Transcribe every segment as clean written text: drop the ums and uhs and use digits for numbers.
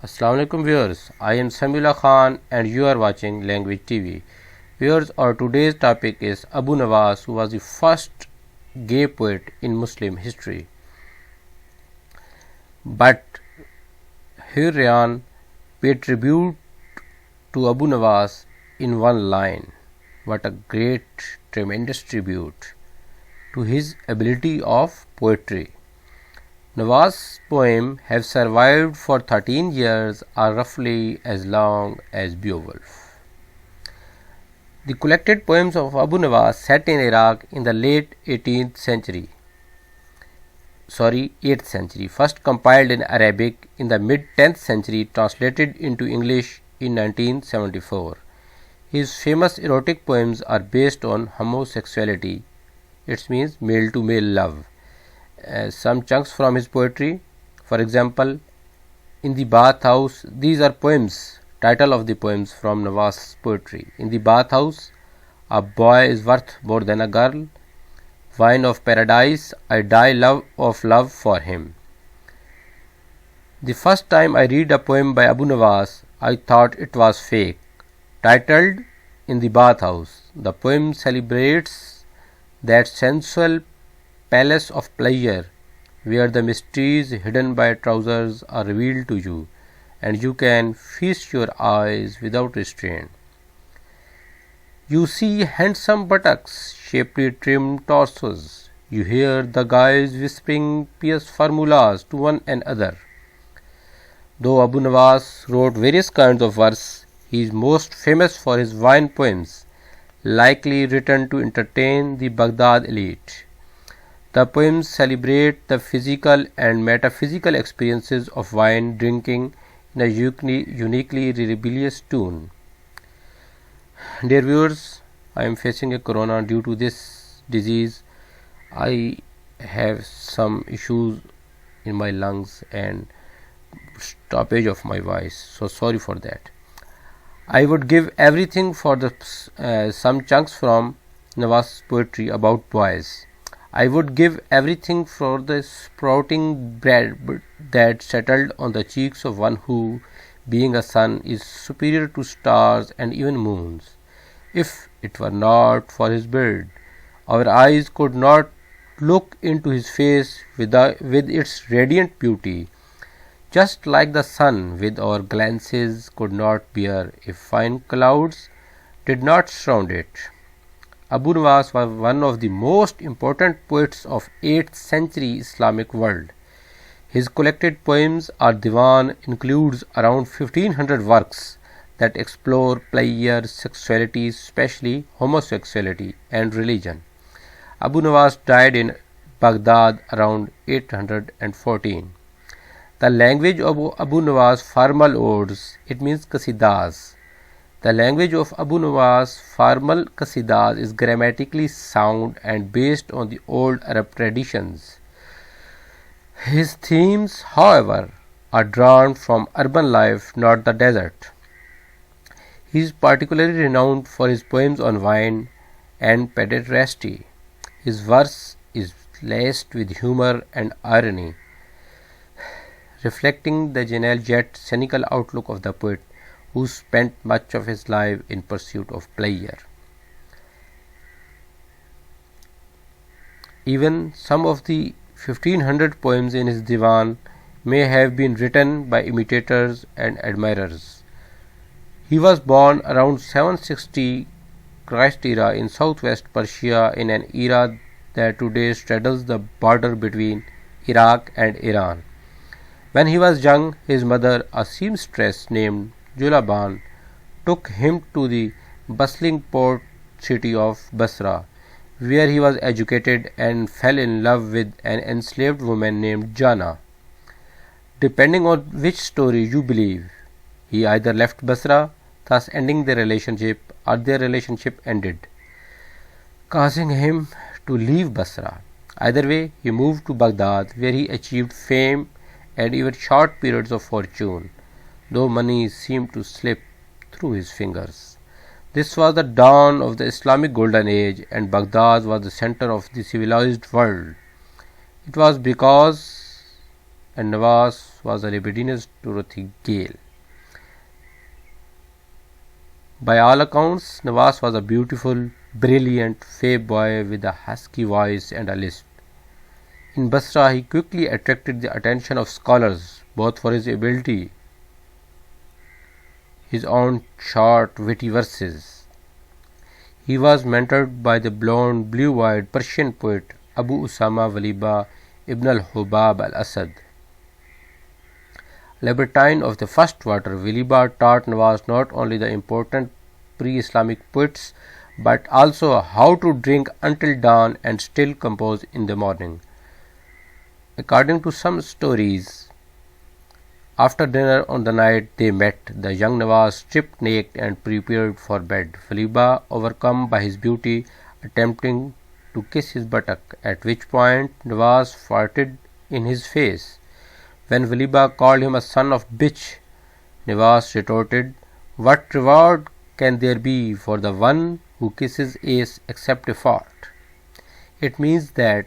Assalamu alaikum viewers, I am Samila Khan and you are watching Language TV. Viewers, our today's topic is Abu Nawas, who was the first gay poet in Muslim history. But Hurrian paid tribute to Abu Nawas in one line. What a great, tremendous tribute to his ability of poetry. Nawaz's poems have survived for 13 years or roughly as long as Beowulf. The collected poems of Abu Nawas set in Iraq in the late 8th century, first compiled in Arabic in the mid 10th century, translated into English in 1974. His famous erotic poems are based on homosexuality, it means male to male love. Some chunks from his poetry, for example, In the Bathhouse. These are poems, title of the poems from Nawaz's poetry. In the Bathhouse, a boy is worth more than a girl. Wine of paradise, I die of love for him. The first time I read a poem by Abu Nawas, I thought it was fake. Titled In the Bathhouse, the poem celebrates that sensual palace of pleasure where the mysteries hidden by trousers are revealed to you and you can feast your eyes without restraint. You see handsome buttocks, shapely trimmed torsos. You hear the guys whispering pious formulas to one another. Though Abu Nawas wrote various kinds of verse, he is most famous for his wine poems, likely written to entertain the Baghdad elite. The poems celebrate the physical and metaphysical experiences of wine drinking in a uniquely rebellious tune. Dear viewers, I am facing a corona. Due to this disease, I have some issues in my lungs and stoppage of my voice. So sorry for that. I would give everything for the some chunks from Nawaz's poetry about boys. I would give everything for the sprouting bread that settled on the cheeks of one who, being a sun, is superior to stars and even moons. If it were not for his beard, our eyes could not look into his face with its radiant beauty, just like the sun with our glances could not bear if fine clouds did not surround it. Abu Nawas was one of the most important poets of 8th century Islamic world. His collected poems or divan includes around 1500 works that explore pleasure, sexuality, especially homosexuality and religion. Abu Nawas died in Baghdad around 814. The language of Abu Nawas' formal odes, it means qasidas. The language of Abu Nawas' formal qasidas is grammatically sound and based on the old Arab traditions. His themes, however, are drawn from urban life, not the desert. He is particularly renowned for his poems on wine and pederasty. His verse is laced with humor and irony, reflecting the genial yet cynical outlook of the poet who spent much of his life in pursuit of pleasure. Even some of the 1500 poems in his divan may have been written by imitators and admirers. He was born around 760 Christ era in southwest Persia, in an era that today straddles the border between Iraq and Iran. When he was young, his mother, a seamstress named Julaban, took him to the bustling port city of Basra, where he was educated and fell in love with an enslaved woman named Jana. Depending on which story you believe, he either left Basra, thus ending their relationship, or their relationship ended, causing him to leave Basra. Either way, he moved to Baghdad, where he achieved fame and even short periods of fortune, though money seemed to slip through his fingers. This was the dawn of the Islamic Golden Age, and Baghdad was the center of the civilized world. It was because and Nawaz was a libidinous Dorothy Gale. By all accounts, Nawaz was a beautiful, brilliant, fair boy with a husky voice and a lisp. In Basra, he quickly attracted the attention of scholars, both for his ability, his own short, witty verses. He was mentored by the blonde, blue-eyed Persian poet Abu Usama Waliba ibn al-Hubab al-Asad. Libertine of the first water, Waliba taught Nawaz not only the important pre-Islamic poets but also how to drink until dawn and still compose in the morning. According to some stories, after dinner on the night they met, the young Nawaz stripped naked and prepared for bed. Waliba, overcome by his beauty, attempting to kiss his buttock, at which point Nawaz farted in his face. When Waliba called him a son of bitch, Nawaz retorted, "What reward can there be for the one who kisses ace except a fart?" It means that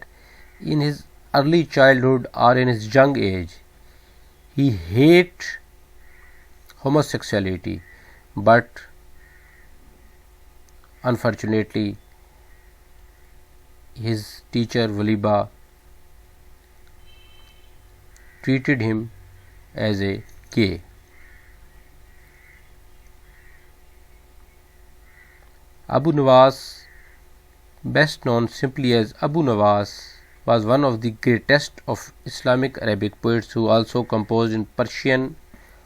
in his early childhood or in his young age, he hated homosexuality, but unfortunately his teacher Waliba treated him as a gay. Abu Nawaz, best known simply as Abu Nawaz, was one of the greatest of Islamic Arabic poets who also composed in Persian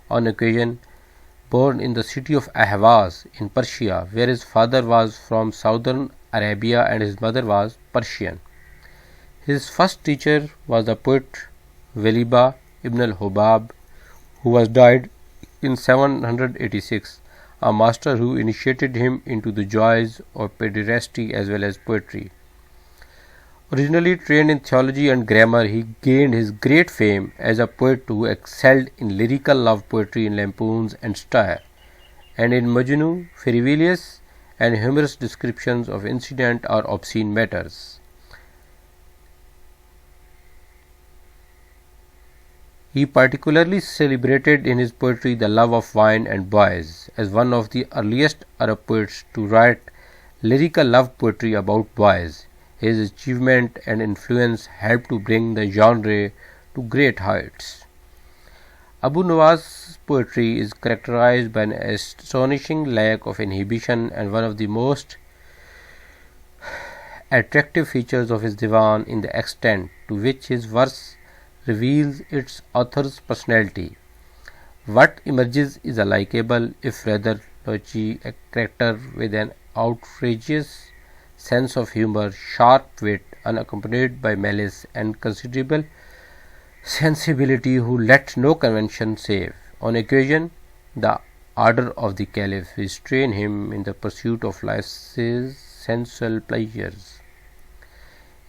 on occasion. Born in the city of Ahvaz in Persia, where his father was from southern Arabia and his mother was Persian. His first teacher was the poet Waliba ibn al-Hubab, who was died in 786, a master who initiated him into the joys of pederasty as well as poetry. Originally trained in theology and grammar, he gained his great fame as a poet who excelled in lyrical love poetry in lampoons and satire, and in Majnun, frivolous and humorous descriptions of incident or obscene matters. He particularly celebrated in his poetry the love of wine and boys, as one of the earliest Arab poets to write lyrical love poetry about boys. His achievement and influence helped to bring the genre to great heights. Abu Nawaz's poetry is characterized by an astonishing lack of inhibition, and one of the most attractive features of his divan in the extent to which his verse reveals its author's personality. What emerges is a likable, if rather touchy, character with an outrageous sense of humor, sharp wit, unaccompanied by malice, and considerable sensibility, who let no convention save. On occasion, the order of the Caliph restrained him in the pursuit of life's sensual pleasures.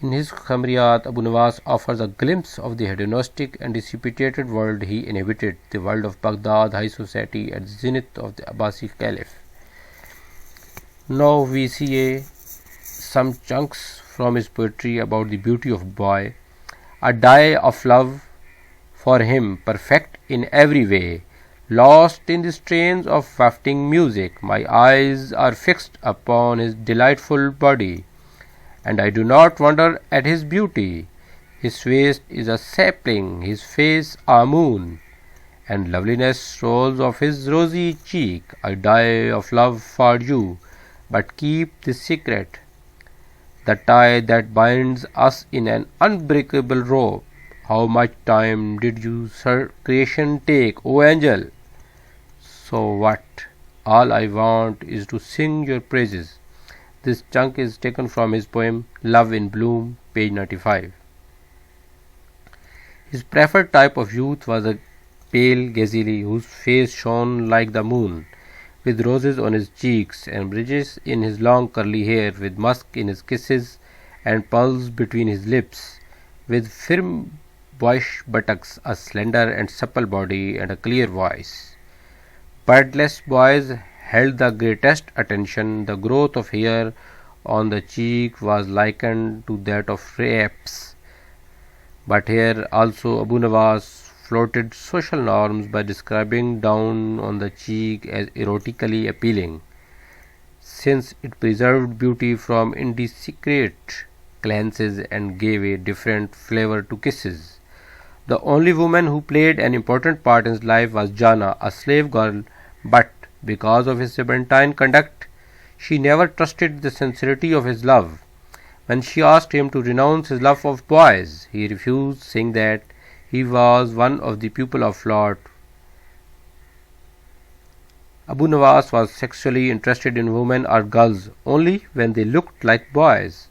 In his Khamriyat, Abu Nawaz offers a glimpse of the hedonistic and dissipated world he inhabited, the world of Baghdad high society at the zenith of the Abbasi Caliph. Now we see some chunks from his poetry about the beauty of boy, a die of love for him, perfect in every way, lost in the strains of wafting music. My eyes are fixed upon his delightful body, and I do not wonder at his beauty. His waist is a sapling, his face a moon, and loveliness rolls off his rosy cheek. I die of love for you, but keep this secret, the tie that binds us in an unbreakable rope. How much time did your creation take, O angel? So what? All I want is to sing your praises. This chunk is taken from his poem Love in Bloom, page 95. His preferred type of youth was a pale Ghazali whose face shone like the moon, with roses on his cheeks and bridges in his long curly hair, with musk in his kisses and pearls between his lips, with firm boyish buttocks, a slender and supple body, and a clear voice. Beardless boys held the greatest attention. The growth of hair on the cheek was likened to that of rapes. But here also Abu Nawaz floated social norms by describing down on the cheek as erotically appealing, since it preserved beauty from indiscreet glances and gave a different flavor to kisses. The only woman who played an important part in his life was Jana, a slave girl, but because of his serpentine conduct, she never trusted the sincerity of his love. When she asked him to renounce his love of boys, he refused, saying that he was one of the people of Lot. Abu Nawas was sexually interested in women or girls only when they looked like boys,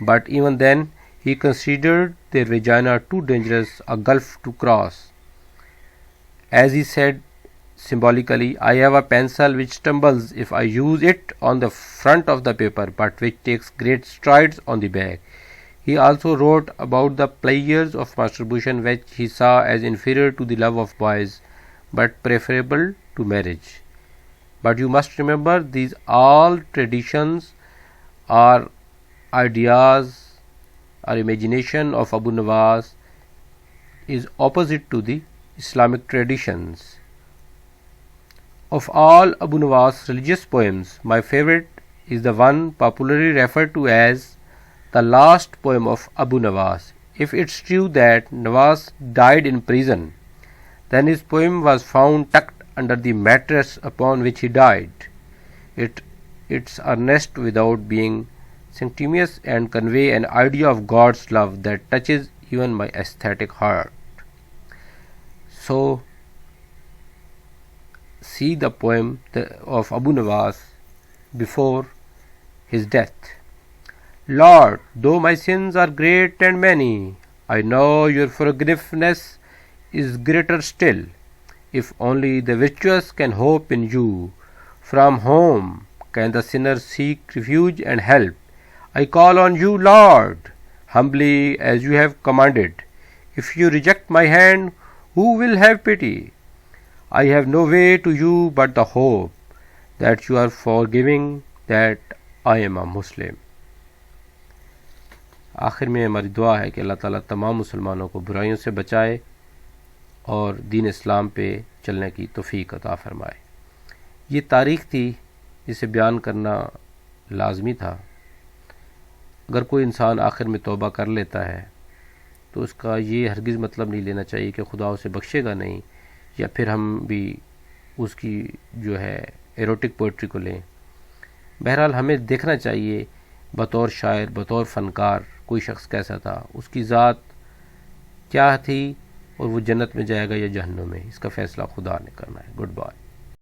but even then he considered their vagina too dangerous a gulf to cross. As he said symbolically, I have a pencil which stumbles if I use it on the front of the paper, but which takes great strides on the back. He also wrote about the pleasures of masturbation, which he saw as inferior to the love of boys, but preferable to marriage. But you must remember, these all traditions are ideas or imagination of Abu Nawas is opposite to the Islamic traditions. Of all Abu Nawas' religious poems, my favorite is the one popularly referred to as the last poem of Abu Nawas. If it's true that Nawas died in prison, then his poem was found tucked under the mattress upon which he died. It's earnest without being sanctimonious and convey an idea of God's love that touches even my aesthetic heart. So, see the poem of Abu Nawas before his death. Lord, though my sins are great and many, I know your forgiveness is greater still. If only the virtuous can hope in you, from whom can the sinner seek refuge and help? I call on you, Lord, humbly as you have commanded. If you reject my hand, who will have pity? I have no way to you but the hope that you are forgiving, that I am a Muslim. आखिर में हमारी दुआ है कि अल्लाह ताला तमाम मुसलमानों को बुराइयों से बचाए और दीन इस्लाम पे चलने की तौफीक अता फरमाए। ये तारीख़ थी जिसे बयान करना लाजमी था। अगर कोई इंसान आखिर में तौबा कर लेता है तो उसका ये हरगिज़ मतलब नहीं लेना चाहिए कि खुदा उसे बख्शेगा नहीं, या फिर हम भी उसकी जो है एरोटिक पोइट्री को लें। बहरहाल हमें देखना चाहिए बतौर शायर, बतौर फ़नकार कोई शख्स कैसा था, उसकी ज़ात क्या थी और वो जन्नत में जाएगा या जहन्नुम में, इसका फ़ैसला खुदा ने करना है। Good bye.